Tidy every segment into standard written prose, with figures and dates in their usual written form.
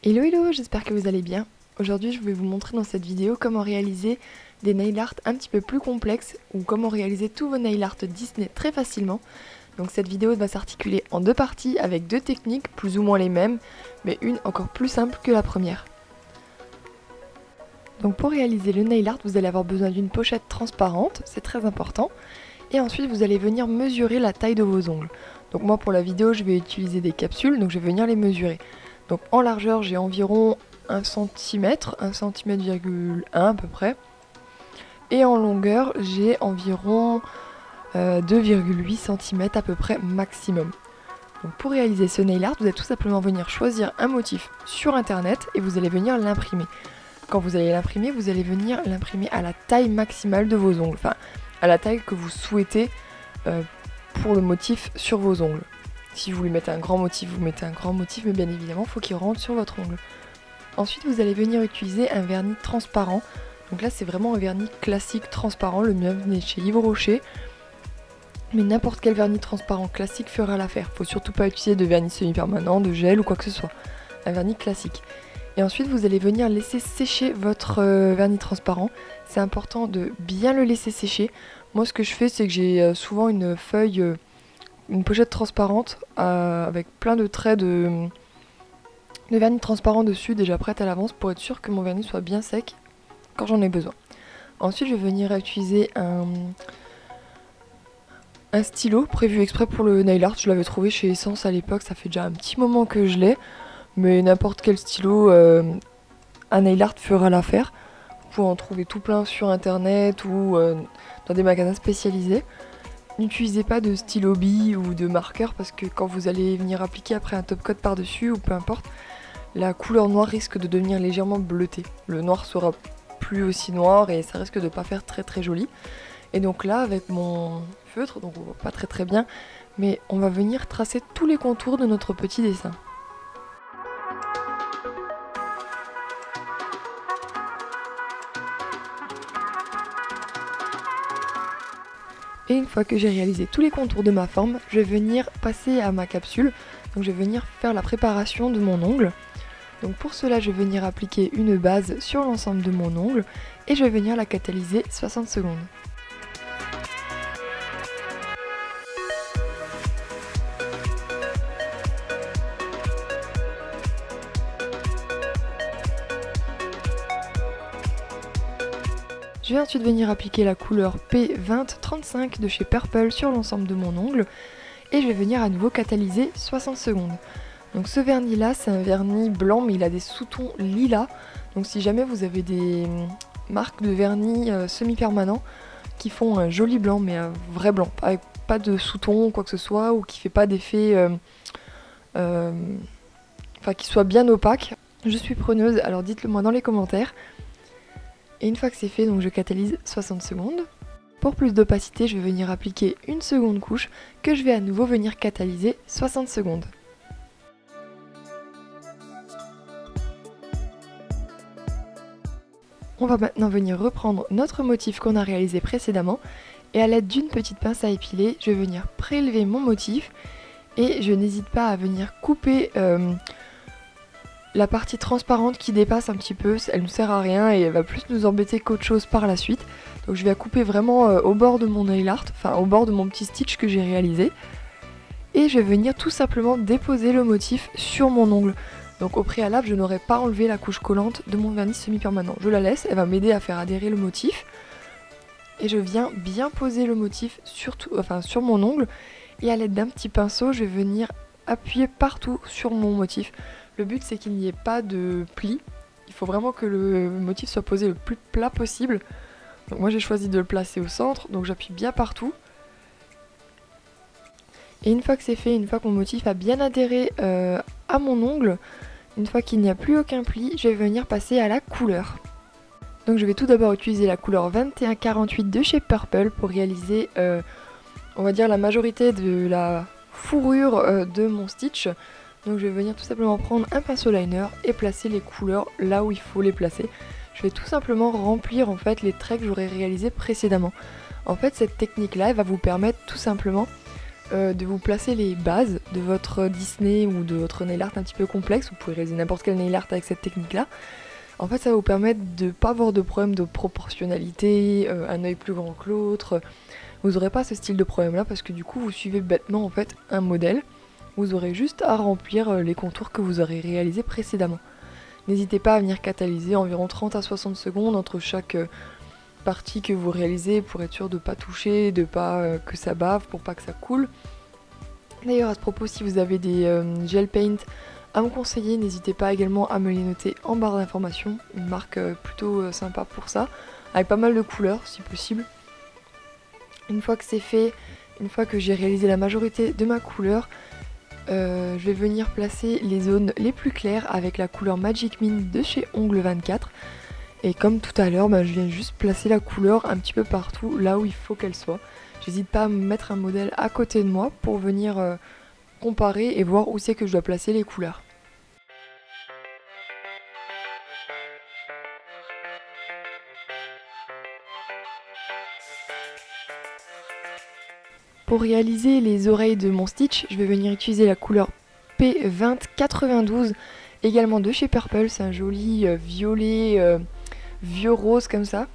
Hello hello, j'espère que vous allez bien. Aujourd'hui je vais vous montrer dans cette vidéo comment réaliser des nail art un petit peu plus complexes ou comment réaliser tous vos nail art Disney très facilement. Donc cette vidéo va s'articuler en deux parties avec deux techniques plus ou moins les mêmes, mais une encore plus simple que la première. Donc pour réaliser le nail art, vous allez avoir besoin d'une pochette transparente, c'est très important. Et ensuite vous allez venir mesurer la taille de vos ongles. Donc moi pour la vidéo je vais utiliser des capsules, donc je vais venir les mesurer. Donc en largeur j'ai environ 1 cm, 1 cm,1 à peu près. Et en longueur j'ai environ 2,8 cm à peu près maximum. Donc pour réaliser ce nail art, vous allez tout simplement venir choisir un motif sur internet et vous allez venir l'imprimer. Quand vous allez l'imprimer, vous allez venir l'imprimer à la taille maximale de vos ongles, enfin à la taille que vous souhaitez pour le motif sur vos ongles. Si vous voulez mettre un grand motif, vous mettez un grand motif, mais bien évidemment, il faut qu'il rentre sur votre ongle. Ensuite, vous allez venir utiliser un vernis transparent. Donc là, c'est vraiment un vernis classique transparent. Le mien venait chez Yves Rocher. Mais n'importe quel vernis transparent classique fera l'affaire. Il ne faut surtout pas utiliser de vernis semi-permanent, de gel ou quoi que ce soit. Un vernis classique. Et ensuite, vous allez venir laisser sécher votre vernis transparent. C'est important de bien le laisser sécher. Moi, ce que je fais, c'est que j'ai souvent une feuille... une pochette transparente avec plein de traits de vernis transparent dessus déjà prête à l'avance pour être sûr que mon vernis soit bien sec quand j'en ai besoin. Ensuite je vais venir utiliser un stylo prévu exprès pour le nail art. Je l'avais trouvé chez Essence à l'époque, ça fait déjà un petit moment que je l'ai, mais n'importe quel stylo un nail art fera l'affaire. Vous pouvez en trouver tout plein sur internet ou dans des magasins spécialisés. N'utilisez pas de stylo bille ou de marqueur parce que quand vous allez venir appliquer après un top coat par-dessus ou peu importe, la couleur noire risque de devenir légèrement bleutée. Le noir sera plus aussi noir et ça risque de pas faire très très joli. Et donc là avec mon feutre, donc on voit pas très très bien, mais on va venir tracer tous les contours de notre petit dessin. Et une fois que j'ai réalisé tous les contours de ma forme, je vais venir passer à ma capsule. Donc je vais venir faire la préparation de mon ongle. Donc pour cela, je vais venir appliquer une base sur l'ensemble de mon ongle et je vais venir la catalyser 60 secondes. Je vais ensuite venir appliquer la couleur P2035 de chez Purple sur l'ensemble de mon ongle et je vais venir à nouveau catalyser 60 secondes. Donc ce vernis là c'est un vernis blanc mais il a des sous-tons lilas, donc si jamais vous avez des marques de vernis semi-permanent qui font un joli blanc mais un vrai blanc, avec pas de sous-tons ou quoi que ce soit ou qui fait pas d'effet, enfin qui soit bien opaque, je suis preneuse, alors dites-le moi dans les commentaires. Et une fois que c'est fait, donc je catalyse 60 secondes. Pour plus d'opacité, je vais venir appliquer une seconde couche que je vais à nouveau venir catalyser 60 secondes. On va maintenant venir reprendre notre motif qu'on a réalisé précédemment et à l'aide d'une petite pince à épiler, je vais venir prélever mon motif et je n'hésite pas à venir couper la partie transparente qui dépasse un petit peu, elle ne sert à rien et elle va plus nous embêter qu'autre chose par la suite. Donc je vais la couper vraiment au bord de mon nail art, enfin au bord de mon petit stitch que j'ai réalisé. Et je vais venir tout simplement déposer le motif sur mon ongle. Donc au préalable, je n'aurais pas enlevé la couche collante de mon vernis semi-permanent. Je la laisse, elle va m'aider à faire adhérer le motif. Et je viens bien poser le motif sur mon ongle. Et à l'aide d'un petit pinceau, je vais venir appuyer partout sur mon motif. Le but c'est qu'il n'y ait pas de plis, il faut vraiment que le motif soit posé le plus plat possible. Donc moi j'ai choisi de le placer au centre, donc j'appuie bien partout. Et une fois que c'est fait, une fois que mon motif a bien adhéré à mon ongle, une fois qu'il n'y a plus aucun pli, je vais venir passer à la couleur. Donc je vais tout d'abord utiliser la couleur 2148 de chez Purple pour réaliser, on va dire, la majorité de la fourrure de mon stitch. Donc je vais venir tout simplement prendre un pinceau liner et placer les couleurs là où il faut les placer. Je vais tout simplement remplir en fait les traits que j'aurais réalisés précédemment. En fait cette technique là elle va vous permettre tout simplement de vous placer les bases de votre Disney ou de votre nail art un petit peu complexe. Vous pouvez réaliser n'importe quel nail art avec cette technique-là. En fait, ça va vous permettre de ne pas avoir de problème de proportionnalité, un œil plus grand que l'autre. Vous n'aurez pas ce style de problème-là parce que du coup, vous suivez bêtement en fait un modèle. Vous aurez juste à remplir les contours que vous aurez réalisés précédemment. N'hésitez pas à venir catalyser environ 30 à 60 secondes entre chaque partie que vous réalisez pour être sûr de ne pas toucher, de pas que ça bave, pour pas que ça coule. D'ailleurs, à ce propos, si vous avez des gel paint à me conseiller, n'hésitez pas également à me les noter en barre d'informations. Une marque plutôt sympa pour ça, avec pas mal de couleurs si possible. Une fois que c'est fait, une fois que j'ai réalisé la majorité de ma couleur, je vais venir placer les zones les plus claires avec la couleur Magic Mine de chez Ongle 24. Et comme tout à l'heure, je viens juste placer la couleur un petit peu partout, là où il faut qu'elle soit. J'hésite pas à me mettre un modèle à côté de moi pour venir comparer et voir où c'est que je dois placer les couleurs. Pour réaliser les oreilles de mon Stitch, je vais venir utiliser la couleur P2092, également de chez Purple. C'est un joli violet, vieux rose comme ça.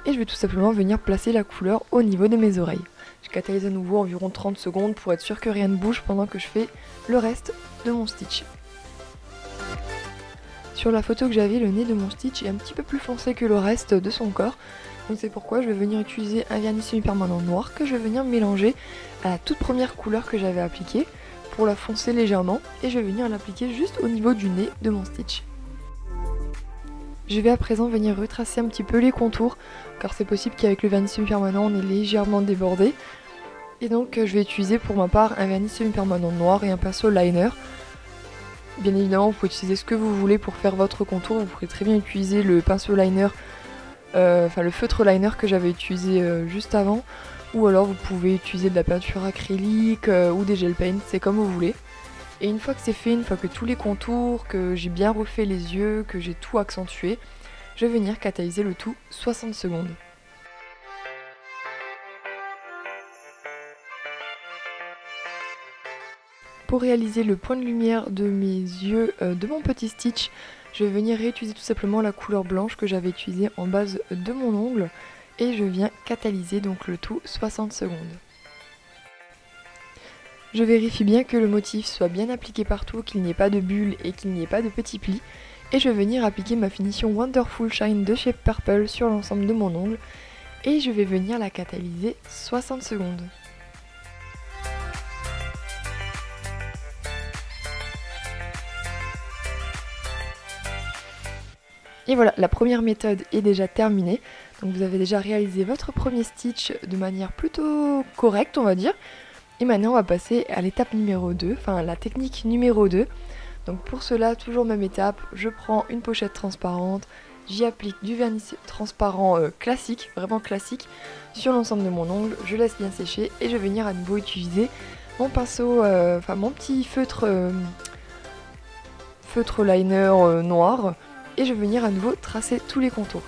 Et je vais tout simplement venir placer la couleur au niveau de mes oreilles. Je catalyse à nouveau environ 30 secondes pour être sûr que rien ne bouge pendant que je fais le reste de mon Stitch. Sur la photo que j'avais, le nez de mon Stitch est un petit peu plus foncé que le reste de son corps. Donc c'est pourquoi je vais venir utiliser un vernis semi-permanent noir que je vais venir mélanger à la toute première couleur que j'avais appliquée pour la foncer légèrement, et je vais venir l'appliquer juste au niveau du nez de mon Stitch. Je vais à présent venir retracer un petit peu les contours, car c'est possible qu'avec le vernis semi-permanent on est légèrement débordé. Et donc je vais utiliser pour ma part un vernis semi-permanent noir et un pinceau liner. Bien évidemment, vous pouvez utiliser ce que vous voulez pour faire votre contour. Vous pourrez très bien utiliser le pinceau liner, le feutre liner que j'avais utilisé juste avant. Ou alors vous pouvez utiliser de la peinture acrylique ou des gel paint, c'est comme vous voulez. Et une fois que c'est fait, une fois que tous les contours, que j'ai bien refait les yeux, que j'ai tout accentué, je vais venir catalyser le tout 60 secondes. Pour réaliser le point de lumière de mes yeux de mon petit Stitch, je vais venir réutiliser tout simplement la couleur blanche que j'avais utilisée en base de mon ongle et je viens catalyser donc le tout 60 secondes. Je vérifie bien que le motif soit bien appliqué partout, qu'il n'y ait pas de bulles et qu'il n'y ait pas de petits plis. Et je vais venir appliquer ma finition Wonderful Shine de chez Purple sur l'ensemble de mon ongle et je vais venir la catalyser 60 secondes. Et voilà, la première méthode est déjà terminée. Donc vous avez déjà réalisé votre premier Stitch de manière plutôt correcte, on va dire. Et maintenant on va passer à l'étape numéro 2, enfin la technique numéro 2. Donc pour cela, toujours même étape, je prends une pochette transparente, j'y applique du vernis transparent classique, vraiment classique, sur l'ensemble de mon ongle, je laisse bien sécher et je vais venir à nouveau utiliser mon pinceau, mon petit feutre liner noir. Et je vais venir à nouveau tracer tous les contours.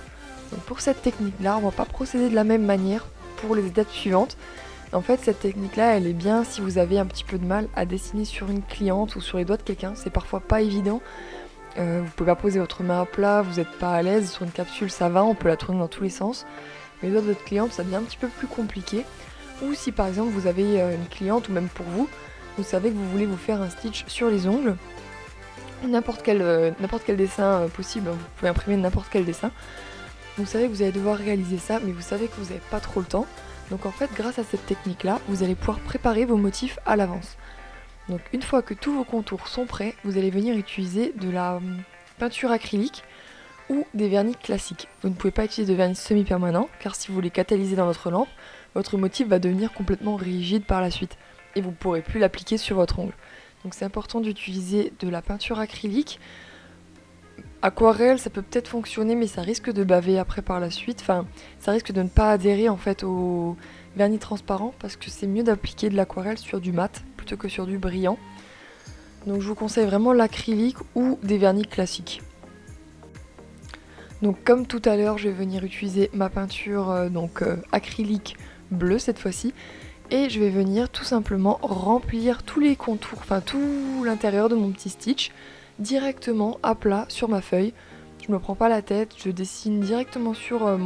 Donc pour cette technique-là, on ne va pas procéder de la même manière pour les étapes suivantes. En fait, cette technique-là, elle est bien si vous avez un petit peu de mal à dessiner sur une cliente ou sur les doigts de quelqu'un. C'est parfois pas évident. Vous pouvez pas poser votre main à plat, vous n'êtes pas à l'aise. Sur une capsule, ça va, on peut la tourner dans tous les sens. Mais les doigts de votre cliente, ça devient un petit peu plus compliqué. Ou si par exemple vous avez une cliente, ou même pour vous, vous savez que vous voulez vous faire un stitch sur les ongles. N'importe quel dessin possible, vous pouvez imprimer n'importe quel dessin. Vous savez que vous allez devoir réaliser ça, mais vous savez que vous n'avez pas trop le temps. Donc en fait, grâce à cette technique-là, vous allez pouvoir préparer vos motifs à l'avance. Donc une fois que tous vos contours sont prêts, vous allez venir utiliser de la peinture acrylique ou des vernis classiques. Vous ne pouvez pas utiliser de vernis semi-permanent, car si vous les catalysez dans votre lampe, votre motif va devenir complètement rigide par la suite, et vous ne pourrez plus l'appliquer sur votre ongle. Donc c'est important d'utiliser de la peinture acrylique. Aquarelle, ça peut peut-être fonctionner, mais ça risque de baver après par la suite. Enfin, ça risque de ne pas adhérer en fait au vernis transparent, parce que c'est mieux d'appliquer de l'aquarelle sur du mat plutôt que sur du brillant. Donc je vous conseille vraiment l'acrylique ou des vernis classiques. Donc comme tout à l'heure, je vais venir utiliser ma peinture acrylique bleue cette fois-ci. Et je vais venir tout simplement remplir tous les contours, enfin tout l'intérieur de mon petit stitch directement à plat sur ma feuille. Je me prends pas la tête, je dessine directement sur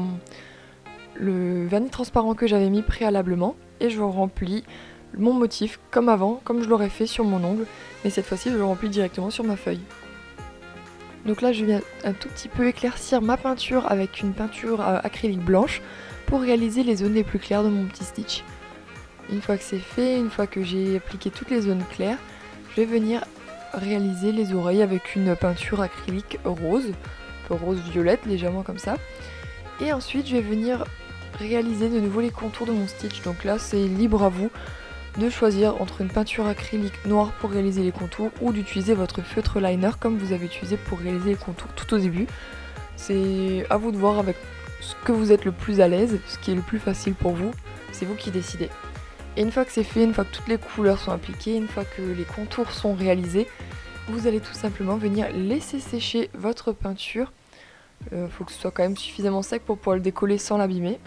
le vernis transparent que j'avais mis préalablement et je remplis mon motif comme avant, comme je l'aurais fait sur mon ongle, mais cette fois-ci je le remplis directement sur ma feuille. Donc là je viens un tout petit peu éclaircir ma peinture avec une peinture acrylique blanche pour réaliser les zones les plus claires de mon petit stitch. Une fois que c'est fait, une fois que j'ai appliqué toutes les zones claires, je vais venir réaliser les oreilles avec une peinture acrylique rose, un peu rose-violette légèrement comme ça. Et ensuite je vais venir réaliser de nouveau les contours de mon stitch. Donc là c'est libre à vous de choisir entre une peinture acrylique noire pour réaliser les contours ou d'utiliser votre feutre liner comme vous avez utilisé pour réaliser les contours tout au début. C'est à vous de voir avec ce que vous êtes le plus à l'aise, ce qui est le plus facile pour vous, c'est vous qui décidez. Et une fois que c'est fait, une fois que toutes les couleurs sont appliquées, une fois que les contours sont réalisés, vous allez tout simplement venir laisser sécher votre peinture. Faut que ce soit quand même suffisamment sec pour pouvoir le décoller sans l'abîmer.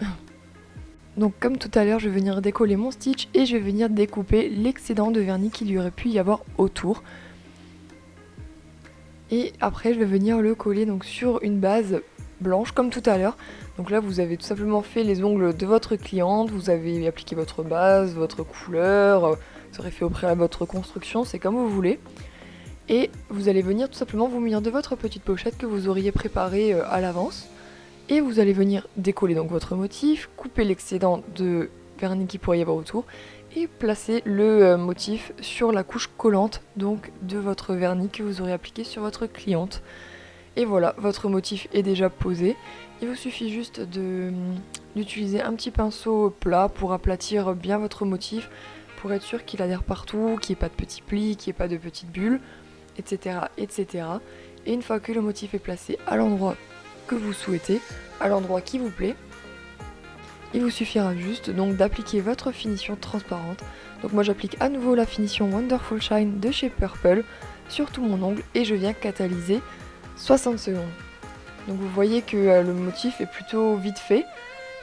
Donc comme tout à l'heure, je vais venir décoller mon stitch et je vais venir découper l'excédent de vernis qu'il y aurait pu y avoir autour. Et après, je vais venir le coller donc sur une base blanche comme tout à l'heure. Donc là vous avez tout simplement fait les ongles de votre cliente, vous avez appliqué votre base, votre couleur, vous aurez fait au préalable votre construction, c'est comme vous voulez. Et vous allez venir tout simplement vous munir de votre petite pochette que vous auriez préparée à l'avance. Et vous allez venir décoller donc votre motif, couper l'excédent de vernis qui pourrait y avoir autour et placer le motif sur la couche collante donc de votre vernis que vous aurez appliqué sur votre cliente. Et voilà, votre motif est déjà posé. Il vous suffit juste d'utiliser un petit pinceau plat pour aplatir bien votre motif, pour être sûr qu'il adhère partout, qu'il n'y ait pas de petits plis, qu'il n'y ait pas de petites bulles, etc., etc. Et une fois que le motif est placé à l'endroit que vous souhaitez, à l'endroit qui vous plaît, il vous suffira juste donc d'appliquer votre finition transparente. Donc moi j'applique à nouveau la finition Wonderful Shine de chez Purple sur tout mon ongle et je viens catalyser 60 secondes. Donc vous voyez que le motif est plutôt vite fait.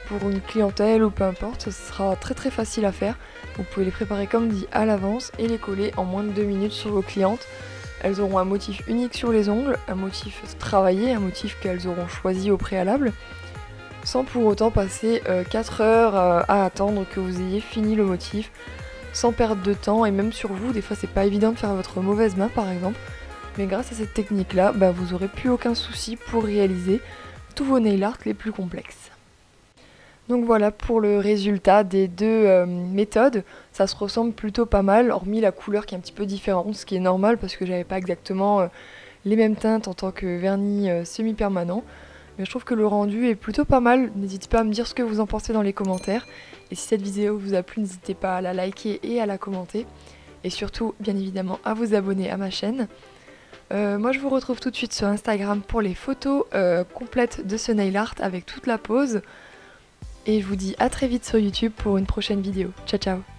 Pour une clientèle ou peu importe, ce sera très facile à faire. Vous pouvez les préparer comme dit à l'avance et les coller en moins de 2 minutes sur vos clientes. Elles auront un motif unique sur les ongles, un motif travaillé, un motif qu'elles auront choisi au préalable, sans pour autant passer 4 heures à attendre que vous ayez fini le motif, sans perdre de temps. Et même sur vous, des fois c'est pas évident de faire votre mauvaise main par exemple. Mais grâce à cette technique là, vous n'aurez plus aucun souci pour réaliser tous vos nail art les plus complexes. Donc voilà pour le résultat des deux méthodes. Ça se ressemble plutôt pas mal, hormis la couleur qui est un petit peu différente, ce qui est normal parce que j'avais pas exactement les mêmes teintes en tant que vernis semi-permanent. Mais je trouve que le rendu est plutôt pas mal. N'hésitez pas à me dire ce que vous en pensez dans les commentaires. Et si cette vidéo vous a plu, n'hésitez pas à la liker et à la commenter. Et surtout, bien évidemment, à vous abonner à ma chaîne. Moi je vous retrouve tout de suite sur Instagram pour les photos complètes de ce nail art avec toute la pose. Et je vous dis à très vite sur YouTube pour une prochaine vidéo. Ciao ciao!